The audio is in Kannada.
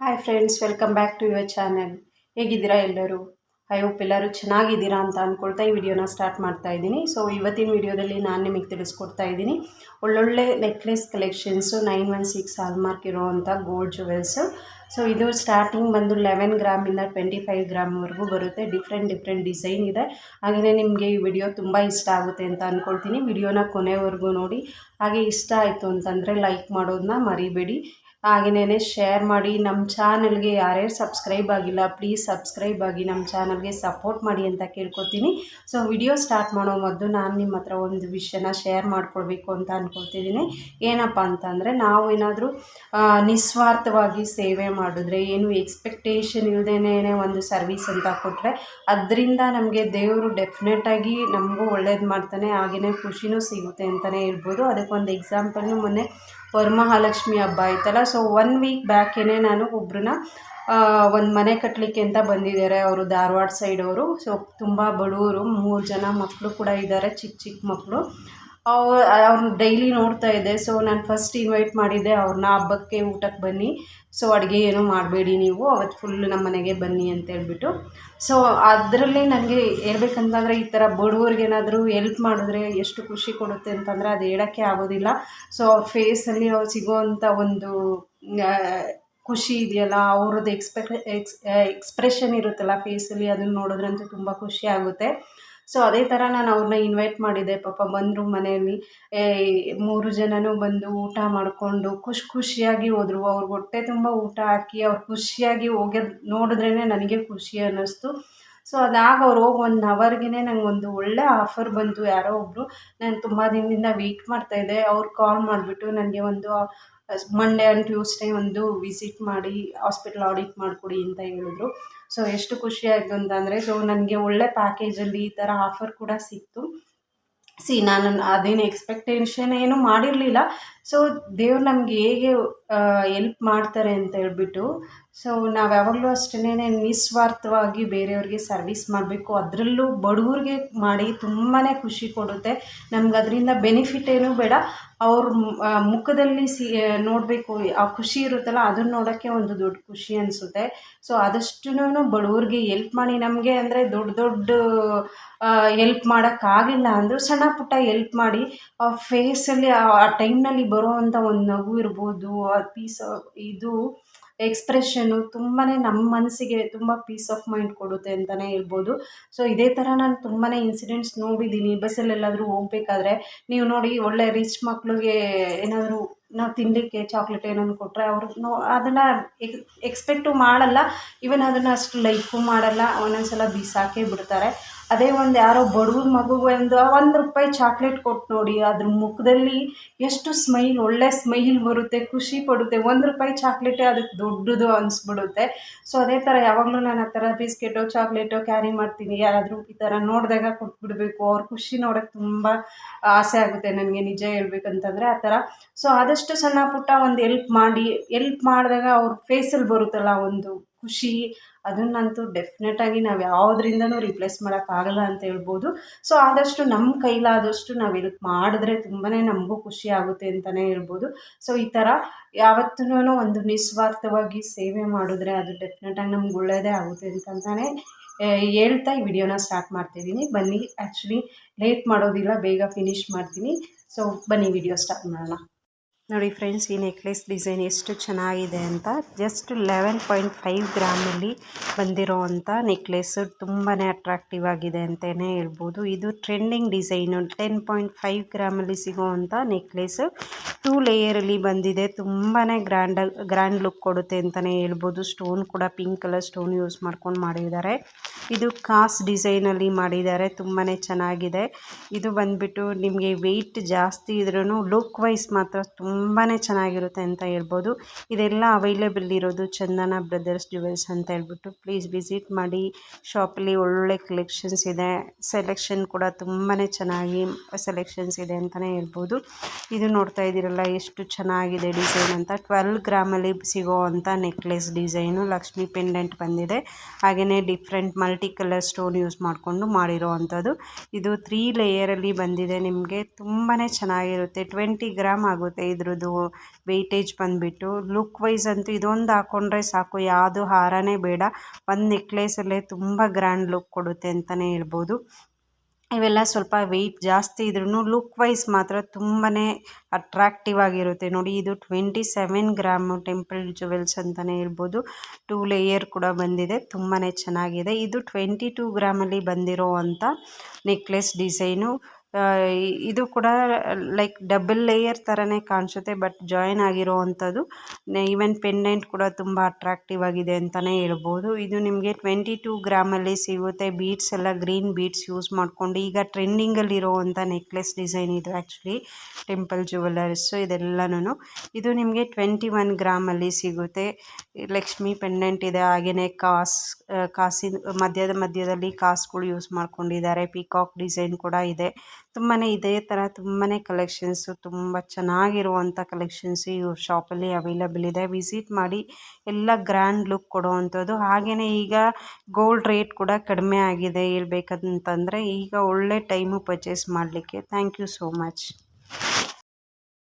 Hi friends, welcome back to your channel. ಹೇಗಿದ್ದೀರಾ ಎಲ್ಲರೂ? ಐ ಹೋಪ್ ಎಲ್ಲರೂ ಚೆನ್ನಾಗಿದ್ದೀರಾ ಅಂತ ಅಂದ್ಕೊಳ್ತಾ ಈ ವಿಡಿಯೋನ ಸ್ಟಾರ್ಟ್ ಮಾಡ್ತಾ ಇದ್ದೀನಿ. ಸೊ ಇವತ್ತಿನ ವಿಡಿಯೋದಲ್ಲಿ ನಾನು ನಿಮಗೆ ತಿಳಿಸ್ಕೊಡ್ತಾ ಇದ್ದೀನಿ ಒಳ್ಳೊಳ್ಳೆ ನೆಕ್ಲೆಸ್ ಕಲೆಕ್ಷನ್ಸು 916 ಹಾಲ್ಮಾರ್ಕ್ ಇರೋವಂಥ ಗೋಲ್ಡ್ ಜುವೆಲ್ಸು. ಸೊ ಇದು ಸ್ಟಾರ್ಟಿಂಗ್ ಬಂದು 11 ಗ್ರಾಮಿಂದ 25 ಗ್ರಾಮ್ವರೆಗೂ ಬರುತ್ತೆ. ಡಿಫ್ರೆಂಟ್ ಡಿಸೈನ್ ಇದೆ. ಹಾಗೆಯೇ ನಿಮಗೆ ಈ ವಿಡಿಯೋ ತುಂಬ ಇಷ್ಟ ಆಗುತ್ತೆ ಅಂತ ಅಂದ್ಕೊಳ್ತೀನಿ. ವಿಡಿಯೋನ ಕೊನೆವರೆಗೂ ನೋಡಿ. ಹಾಗೆ ಇಷ್ಟ ಆಯಿತು ಅಂತಂದರೆ ಲೈಕ್ ಮಾಡೋದನ್ನ ಮರಿಬೇಡಿ. ಹಾಗೆಯೇ ಶೇರ್ ಮಾಡಿ. ನಮ್ಮ ಚಾನಲ್ಗೆ ಯಾರ್ಯಾರು ಸಬ್ಸ್ಕ್ರೈಬ್ ಆಗಿಲ್ಲ ಪ್ಲೀಸ್ ಸಬ್ಸ್ಕ್ರೈಬ್ ಆಗಿ ನಮ್ಮ ಚಾನಲ್ಗೆ ಸಪೋರ್ಟ್ ಮಾಡಿ ಅಂತ ಕೇಳ್ಕೊತೀನಿ. ಸೊ ವಿಡಿಯೋ ಸ್ಟಾರ್ಟ್ ಮಾಡೋ ಮೊದಲು ನಾನು ನಿಮ್ಮ ಹತ್ರ ಒಂದು ವಿಷಯನ ಶೇರ್ ಮಾಡ್ಕೊಳ್ಬೇಕು ಅಂತ ಅಂದ್ಕೊಳ್ತಿದ್ದೀನಿ. ಏನಪ್ಪ ಅಂತಂದರೆ, ನಾವು ಏನಾದರೂ ನಿಸ್ವಾರ್ಥವಾಗಿ ಸೇವೆ ಮಾಡಿದ್ರೆ, ಏನು ಎಕ್ಸ್ಪೆಕ್ಟೇಷನ್ ಇಲ್ಲದೇ ಒಂದು ಸರ್ವಿಸ್ ಅಂತ ಕೊಟ್ಟರೆ ಅದರಿಂದ ನಮಗೆ ದೇವರು ಡೆಫಿನೆಟಾಗಿ ನಮಗೂ ಒಳ್ಳೇದು ಮಾಡ್ತಾನೆ. ಹಾಗೆಯೇ ಖುಷಿನೂ ಸಿಗುತ್ತೆ ಅಂತಲೇ ಹೇಳ್ಬೋದು. ಅದಕ್ಕೊಂದು ಎಕ್ಸಾಂಪಲ್ನು ಮೊನ್ನೆ ವರಮಹಾಲಕ್ಷ್ಮಿ ಹಬ್ಬ ಆಯ್ತಲ್ಲ. ಸೊ 1 ವೀಕ್ ಬ್ಯಾಕೇ ನಾನು ಒಬ್ಬರನ್ನ ಒಂದು ಮನೆ ಕಟ್ಟಲಿಕ್ಕೆ ಅಂತ ಬಂದಿದ್ದಾರೆ. ಅವರು ಧಾರವಾಡ ಸೈಡವರು. ಸೊ ತುಂಬ ಬಡವರು, 3 ಜನ ಮಕ್ಕಳು ಕೂಡ ಇದ್ದಾರೆ, ಚಿಕ್ಕ ಮಕ್ಕಳು. ಅವ್ರನ್ನ ಡೈಲಿ ನೋಡ್ತಾ ಇದ್ದೆ. ಸೊ ನಾನು ಫಸ್ಟ್ ಇನ್ವೈಟ್ ಮಾಡಿದ್ದೆ ಅವ್ರನ್ನ, ಹಬ್ಬಕ್ಕೆ ಊಟಕ್ಕೆ ಬನ್ನಿ, ಸೊ ಅಡುಗೆ ಏನೂ ಮಾಡಬೇಡಿ ನೀವು, ಅವತ್ತು ಫುಲ್ ನಮ್ಮ ಮನೆಗೆ ಬನ್ನಿ ಅಂತ ಹೇಳ್ಬಿಟ್ಟು. ಸೊ ಅದರಲ್ಲಿ ನನಗೆ ಹೇಳ್ಬೇಕಂತಂದರೆ, ಈ ಥರ ಬಡವ್ರಿಗೇನಾದರೂ ಹೆಲ್ಪ್ ಮಾಡಿದ್ರೆ ಎಷ್ಟು ಖುಷಿ ಕೊಡುತ್ತೆ ಅಂತಂದರೆ ಅದು ಹೇಳೋಕ್ಕೆ ಆಗೋದಿಲ್ಲ. ಸೊ ಅವ್ರ ಫೇಸಲ್ಲಿ ಅವ್ರು ಸಿಗೋವಂಥ ಒಂದು ಖುಷಿ ಇದೆಯಲ್ಲ, ಅವ್ರದ್ದು ಎಕ್ಸ್ಪ್ರೆಷನ್ ಇರುತ್ತಲ್ಲ ಫೇಸಲ್ಲಿ, ಅದನ್ನು ನೋಡಿದ್ರಂತೂ ತುಂಬ ಖುಷಿ ಆಗುತ್ತೆ. ಸೊ ಅದೇ ಥರ ನಾನು ಅವ್ರನ್ನ ಇನ್ವೈಟ್ ಮಾಡಿದ್ದೆ. ಪಾಪ ಬಂದರು ಮನೆಯಲ್ಲಿ. 3 ಜನನೂ ಬಂದು ಊಟ ಮಾಡಿಕೊಂಡು ಖುಷಿಯಾಗಿ ಹೋದರು. ಅವ್ರಿಗೆ ಹೊಟ್ಟೆ ತುಂಬ ಊಟ ಹಾಕಿ ಅವ್ರು ಖುಷಿಯಾಗಿ ಹೋಗೋದು ನೋಡಿದ್ರೇ ನನಗೆ ಖುಷಿ ಅನ್ನಿಸ್ತು. ಸೊ ಅದಾಗ ಅವ್ರು ಹೋಗಿ 1 ಅವರ್ಗೆ ನನಗೊಂದು ಒಳ್ಳೆ ಆಫರ್ ಬಂತು. ಯಾರೋ ಒಬ್ಬರು, ನಾನು ತುಂಬ ದಿನದಿಂದ ವೆಯ್ಟ್ ಮಾಡ್ತಾಯಿದ್ದೆ, ಅವ್ರು ಕಾಲ್ ಮಾಡಿಬಿಟ್ಟು ನನಗೆ ಒಂದು ಮಂಡೇ ಆ್ಯಂಡ್ ಟ್ಯೂಸ್ಡೇ ಒಂದು ವಿಸಿಟ್ ಮಾಡಿ ಹಾಸ್ಪಿಟಲ್ ಆಡಿಟ್ ಮಾಡಿಕೊಡಿ ಅಂತ ಹೇಳಿದ್ರು. ಸೊ ಎಷ್ಟು ಖುಷಿ ಆಯಿತು ಅಂತಂದರೆ, ಸೊ ನನಗೆ ಒಳ್ಳೆ ಪ್ಯಾಕೇಜಲ್ಲಿ ಈ ಥರ ಆಫರ್ ಕೂಡ ಸಿಕ್ತು. ನಾನು ಅದೇನು ಎಕ್ಸ್ಪೆಕ್ಟೇಷನ್ ಏನೂ ಮಾಡಿರಲಿಲ್ಲ. ಸೊ ದೇವ್ರು ನಮಗೆ ಹೇಗೆ ಎಲ್ಪ್ ಮಾಡ್ತಾರೆ ಅಂತ ಹೇಳ್ಬಿಟ್ಟು, ಸೊ ನಾವು ಯಾವಾಗಲೂ ಅಷ್ಟೇ ನಿಸ್ವಾರ್ಥವಾಗಿ ಬೇರೆಯವ್ರಿಗೆ ಸರ್ವಿಸ್ ಮಾಡಬೇಕು. ಅದರಲ್ಲೂ ಬಡವ್ರಿಗೆ ಮಾಡಿ ತುಂಬಾ ಖುಷಿ ಕೊಡುತ್ತೆ. ನಮ್ಗೆ ಅದರಿಂದ ಬೆನಿಫಿಟ್ ಏನೂ ಬೇಡ, ಅವ್ರ ಮುಖದಲ್ಲಿ ನೋಡಬೇಕು, ಆ ಖುಷಿ ಇರುತ್ತಲ್ಲ, ಅದನ್ನು ನೋಡೋಕ್ಕೆ ಒಂದು ದೊಡ್ಡ ಖುಷಿ ಅನಿಸುತ್ತೆ. ಸೊ ಆದಷ್ಟು ಬಡವ್ರಿಗೆ ಎಲ್ಪ್ ಮಾಡಿ. ನಮಗೆ ಅಂದರೆ ದೊಡ್ಡ ಎಲ್ಪ್ ಮಾಡೋಕ್ಕಾಗಿಲ್ಲ ಅಂದರೂ ಸಣ್ಣ ಪುಟ್ಟ ಎಲ್ಪ್ ಮಾಡಿ, ಆ ಫೇಸಲ್ಲಿ ಆ ಟೈಮ್ನಲ್ಲಿ ಬರೋವಂಥ ಒಂದು ನಗು ಇರ್ಬೋದು, ಆ ಇದು ಎಕ್ಸ್ಪ್ರೆಷನ್ನು ತುಂಬಾ ನಮ್ಮ ಮನಸ್ಸಿಗೆ ತುಂಬ ಪೀಸ್ ಆಫ್ ಮೈಂಡ್ ಕೊಡುತ್ತೆ ಅಂತಲೇ ಹೇಳ್ಬೋದು. ಸೊ ಇದೇ ಥರ ನಾನು ತುಂಬಾ ಇನ್ಸಿಡೆಂಟ್ಸ್ ನೋಡಿದ್ದೀನಿ. ಬಸ್ಸಲ್ಲೆಲ್ಲಾದರೂ ಹೋಗ್ಬೇಕಾದ್ರೆ ನೀವು ನೋಡಿ, ಒಳ್ಳೆ ರಿಚ್ ಮಕ್ಕಳಿಗೆ ಏನಾದರೂ ನಾವು ತಿನ್ನಲಿಕ್ಕೆ ಚಾಕ್ಲೇಟ್ ಏನಾದ್ರು ಕೊಟ್ಟರೆ ಅವರು ಅದನ್ನು ಎಕ್ಸ್ಪೆಕ್ಟು ಮಾಡಲ್ಲ. ಈವನ್ ಅದನ್ನು ಅಷ್ಟು ಲೈಕು ಮಾಡಲ್ಲ, ಒಂದೊಂದು ಸಲ ಬಿಸಾಕೇ ಬಿಡ್ತಾರೆ. ಅದೇ ಒಂದು ಯಾರೋ ಬಡವ್ರ ಮಗುಗೆ ಒಂದು ರೂಪಾಯಿ ಚಾಕ್ಲೇಟ್ ಕೊಟ್ಟು ನೋಡಿ, ಅದ್ರ ಮುಖದಲ್ಲಿ ಎಷ್ಟು ಸ್ಮೈಲ್, ಒಳ್ಳೆ ಸ್ಮೈಲ್ ಬರುತ್ತೆ, ಖುಷಿ ಪಡುತ್ತೆ. 1 ರೂಪಾಯಿ ಚಾಕ್ಲೇಟೇ ಅದಕ್ಕೆ ದೊಡ್ಡದು ಅನಿಸ್ಬಿಡುತ್ತೆ. ಸೊ ಅದೇ ಥರ ಯಾವಾಗಲೂ ನಾನು ಆ ಥರ ಬಿಸ್ಕೆಟೋ ಚಾಕ್ಲೇಟೋ ಕ್ಯಾರಿ ಮಾಡ್ತೀನಿ. ಯಾರಾದರೂ ಈ ಥರ ನೋಡಿದಾಗ ಕೊಟ್ಬಿಡಬೇಕು, ಅವ್ರ ಖುಷಿ ನೋಡೋಕ್ಕೆ ತುಂಬ ಆಸೆ ಆಗುತ್ತೆ ನನಗೆ, ನಿಜ ಹೇಳ್ಬೇಕಂತಂದರೆ ಆ ಥರ. ಸೊ ಆದಷ್ಟು ಸಣ್ಣ ಪುಟ್ಟ ಒಂದು ಎಲ್ಪ್ ಮಾಡಿದಾಗ ಅವ್ರ ಫೇಸಲ್ಲಿ ಬರುತ್ತಲ್ಲ ಒಂದು ಖುಷಿ, ಅದನ್ನಂತೂ ಡೆಫಿನೆಟಾಗಿ ನಾವು ಯಾವುದರಿಂದನೂ ರಿಪ್ಲೇಸ್ ಮಾಡೋಕ್ಕಾಗಲ್ಲ ಅಂತ ಹೇಳ್ಬೋದು. ಸೊ ಆದಷ್ಟು ನಮ್ಮ ಕೈಲಾದಷ್ಟು ನಾವು ಹೆಲ್ಪ್ ಮಾಡಿದ್ರೆ ತುಂಬಾ ನಮಗೂ ಖುಷಿ ಆಗುತ್ತೆ ಅಂತಲೇ ಹೇಳ್ಬೋದು. ಸೊ ಈ ಥರ ಯಾವತ್ತೂ ಒಂದು ನಿಸ್ವಾರ್ಥವಾಗಿ ಸೇವೆ ಮಾಡಿದ್ರೆ ಅದು ಡೆಫಿನೆಟಾಗಿ ನಮ್ಗೆ ಒಳ್ಳೆಯದೇ ಆಗುತ್ತೆ ಅಂತಲೇ ಹೇಳ್ತಾ ಈ ವಿಡಿಯೋನ ಸ್ಟಾರ್ಟ್ ಮಾಡ್ತಿದ್ದೀನಿ. ಬನ್ನಿ, ಆ್ಯಕ್ಚುಲಿ ಲೇಟ್ ಮಾಡೋದಿಲ್ಲ, ಬೇಗ ಫಿನಿಷ್ ಮಾಡ್ತೀನಿ. ಸೊ ಬನ್ನಿ ವಿಡಿಯೋ ಸ್ಟಾರ್ಟ್ ಮಾಡೋಣ. ನೋಡಿ ಫ್ರೆಂಡ್ಸ್, ಈ ನೆಕ್ಲೆಸ್ ಡಿಸೈನ್ ಎಷ್ಟು ಚೆನ್ನಾಗಿದೆ ಅಂತ. ಜಸ್ಟ್ 11.5 ಗ್ರಾಮಲ್ಲಿ ಬಂದಿರೋ ಅಂಥ ನೆಕ್ಲೆಸ್ಸು ತುಂಬಾ ಅಟ್ರಾಕ್ಟಿವ್ ಆಗಿದೆ ಅಂತಲೇ ಹೇಳ್ಬೋದು. ಇದು ಟ್ರೆಂಡಿಂಗ್ ಡಿಸೈನು. 10.5 ಗ್ರಾಮಲ್ಲಿ ಸಿಗೋವಂಥ ನೆಕ್ಲೆಸ್ಸು 2 ಲೇಯರಲ್ಲಿ ಬಂದಿದೆ. ತುಂಬಾ ಗ್ರ್ಯಾಂಡ್ ಲುಕ್ ಕೊಡುತ್ತೆ ಅಂತಲೇ ಹೇಳ್ಬೋದು. ಸ್ಟೋನ್ ಕೂಡ ಪಿಂಕ್ ಕಲರ್ ಸ್ಟೋನ್ ಯೂಸ್ ಮಾಡ್ಕೊಂಡು ಮಾಡಿದ್ದಾರೆ. ಇದು ಕಾಸ್ ಡಿಸೈನಲ್ಲಿ ಮಾಡಿದ್ದಾರೆ, ತುಂಬಾ ಚೆನ್ನಾಗಿದೆ. ಇದು ಬಂದುಬಿಟ್ಟು ನಿಮಗೆ ವೆಯ್ಟ್ ಜಾಸ್ತಿ ಇದ್ರೂ ಲುಕ್ ವೈಸ್ ಮಾತ್ರ ತುಂಬಾ ಚೆನ್ನಾಗಿರುತ್ತೆ ಅಂತ ಹೇಳ್ಬೋದು. ಇದೆಲ್ಲ ಅವೈಲೇಬಲ್ ಇರೋದು ಚಂದನ ಬ್ರದರ್ಸ್ ಜುವೆಲ್ಸ್ ಅಂತ ಹೇಳ್ಬಿಟ್ಟು. ಪ್ಲೀಸ್ ವಿಸಿಟ್ ಮಾಡಿ. ಶಾಪಲ್ಲಿ ಒಳ್ಳೊಳ್ಳೆ ಕಲೆಕ್ಷನ್ಸ್ ಇದೆ, ಸೆಲೆಕ್ಷನ್ ಕೂಡ ತುಂಬಾ ಚೆನ್ನಾಗಿ ಸೆಲೆಕ್ಷನ್ಸ್ ಇದೆ ಅಂತಲೇ ಹೇಳ್ಬೋದು. ಇದು ನೋಡ್ತಾ ಇದ್ದೀರಲ್ಲ ಅಲ್ಲ ಎಷ್ಟು ಚೆನ್ನಾಗಿದೆ ಡಿಸೈನ್ ಅಂತ. 12 ಗ್ರಾಮಲ್ಲಿ ಸಿಗೋವಂಥ ನೆಕ್ಲೆಸ್ ಡಿಸೈನು, ಲಕ್ಷ್ಮಿ ಪೆಂಡೆಂಟ್ ಬಂದಿದೆ. ಹಾಗೆಯೇ different multi colour stone use ಮಾಡಿಕೊಂಡು ಮಾಡಿರೋ ಅಂಥದ್ದು. ಇದು 3 ಲೇಯರಲ್ಲಿ ಬಂದಿದೆ. ನಿಮಗೆ ತುಂಬಾ ಚೆನ್ನಾಗಿರುತ್ತೆ. 20 ಗ್ರಾಮ್ ಆಗುತ್ತೆ ಇದ್ರದ್ದು ವೆಯ್ಟೇಜ್ ಬಂದುಬಿಟ್ಟು. ಲುಕ್ ವೈಸ್ ಅಂತೂ ಇದೊಂದು ಹಾಕ್ಕೊಂಡ್ರೆ ಸಾಕು, ಯಾವುದು ಹಾರನೇ ಬೇಡ. ಒಂದು ನೆಕ್ಲೇಸಲ್ಲೇ ತುಂಬ ಗ್ರ್ಯಾಂಡ್ ಲುಕ್ ಕೊಡುತ್ತೆ ಅಂತಲೇ ಹೇಳ್ಬೋದು. ಇವೆಲ್ಲ ಸ್ವಲ್ಪ ವೆಯ್ಟ್ ಜಾಸ್ತಿ ಇದ್ರೂ ಲುಕ್ ವೈಸ್ ಮಾತ್ರ ತುಂಬಾ ಅಟ್ರಾಕ್ಟಿವ್ ಆಗಿರುತ್ತೆ. ನೋಡಿ, ಇದು 27 ಗ್ರಾಮು ಟೆಂಪಲ್ ಜುವೆಲ್ಸ್ ಅಂತಲೇ ಹೇಳ್ಬೋದು. 2 ಲೇಯರ್ ಕೂಡ ಬಂದಿದೆ, ತುಂಬಾ ಚೆನ್ನಾಗಿದೆ. ಇದು 22 ಗ್ರಾಮಲ್ಲಿ ಬಂದಿರೋ ಅಂಥ ನೆಕ್ಲೆಸ್ ಡಿಸೈನು. ಇದು ಕೂಡ ಲೈಕ್ ಡಬಲ್ ಲೇಯರ್ ಥರನೇ ಕಾಣಿಸುತ್ತೆ, ಬಟ್ ಜಾಯಿನ್ ಆಗಿರೋ ಅಂಥದ್ದು. ಈವನ್ ಪೆಂಡೆಂಟ್ ಕೂಡ ತುಂಬ ಅಟ್ರಾಕ್ಟಿವ್ ಆಗಿದೆ ಅಂತಲೇ ಹೇಳ್ಬೋದು. ಇದು ನಿಮಗೆ 22 ಗ್ರಾಮಲ್ಲಿ ಸಿಗುತ್ತೆ. ಬೀಡ್ಸ್ ಎಲ್ಲ ಗ್ರೀನ್ ಬೀಡ್ಸ್ ಯೂಸ್ ಮಾಡಿಕೊಂಡು ಈಗ ಟ್ರೆಂಡಿಂಗಲ್ಲಿರೋವಂಥ ನೆಕ್ಲೆಸ್ ಡಿಸೈನ್ ಇದು. ಆ್ಯಕ್ಚುಲಿ ಟೆಂಪಲ್ ಜುವೆಲ್ಲರ್ಸು ಇದೆಲ್ಲನೂ. ಇದು ನಿಮಗೆ 21 ಗ್ರಾಮಲ್ಲಿ ಸಿಗುತ್ತೆ. ಲಕ್ಷ್ಮಿ ಪೆಂಡೆಂಟ್ ಇದೆ, ಹಾಗೆಯೇ ಕಾಸಿನ ಮಧ್ಯದಲ್ಲಿ ಕಾಸುಗಳು ಯೂಸ್ ಮಾಡ್ಕೊಂಡಿದ್ದಾರೆ. ಪಿಕಾಕ್ ಡಿಸೈನ್ ಕೂಡ ಇದೆ. ತುಂಬಾ ಇದೇ ಥರ ತುಂಬಾ ಕಲೆಕ್ಷನ್ಸು, ತುಂಬ ಚೆನ್ನಾಗಿರುವಂಥ ಕಲೆಕ್ಷನ್ಸ್ ಈ ಶಾಪಲ್ಲಿ ಅವೈಲಬಲ್ ಇದೆ. ವಿಸಿಟ್ ಮಾಡಿ, ಎಲ್ಲ ಗ್ರ್ಯಾಂಡ್ ಲುಕ್ ಕೊಡುವಂಥದ್ದು. ಹಾಗೆಯೇ ಈಗ ಗೋಲ್ಡ್ ರೇಟ್ ಕೂಡ ಕಡಿಮೆ ಆಗಿದೆ ಹೇಳ್ಬೇಕಂತಂದರೆ. ಈಗ ಒಳ್ಳೆ ಟೈಮು ಪರ್ಚೇಸ್ ಮಾಡಲಿಕ್ಕೆ. Thank you so much.